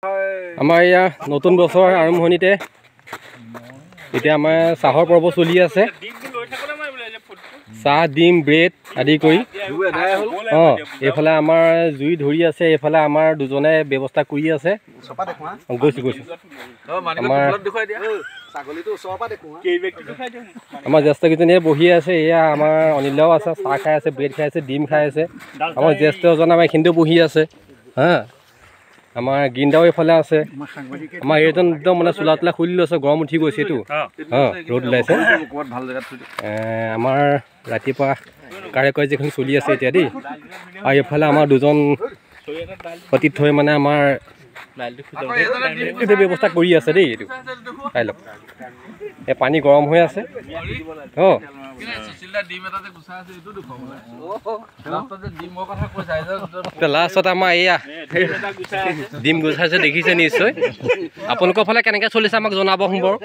আমাৰ ইয়া নতুন বছৰ আৰম্ভণিতে এতিয়া আমাৰ চাহৰ পৰ্ব চলি আছে। চাহ ডিম ব্ৰেড আদি কৰি এইফালে আমাৰ জুই ধৰি আছে, এইফালে আমাৰ দুজনে ব্যৱস্থা কৰি আছে। গৈছো আমাৰ জ্যেষ্ঠকেইজনীয়ে বহি আছে। এয়া আমাৰ অনিলাও আছে, চাহ খাই আছে, ব্ৰেড খাই আছে, ডিম খাই আছে। আমাৰ জ্যেষ্ঠ এজন আমাৰ এইখিনিতে বহি আছে। আমাৰ গিন্দাও এইফালে আছে। আমাৰ এইজন একদম মানে চোলা তোলা খুলি লৈছে, গৰম উঠি গৈছে এইটো ৰ'দ ওলাইছে। আমাৰ ৰাতিপুৱা কাৰ্যকৰী যিখন চলি আছে এতিয়া দেই। আৰু এইফালে আমাৰ দুজন সতীৰ্থই মানে আমাৰ এইটো ব্যৱস্থা কৰি আছে দেই। এইটো খাই লওক, এই পানী গৰম হৈ আছে। লাষ্টত আমাৰ এয়া ডিম গুচাইছে, দেখিছে নিশ্চয়। আপোনালোকৰ ফালে কেনেকৈ চলিছে আমাক জনাবচোন বাৰু।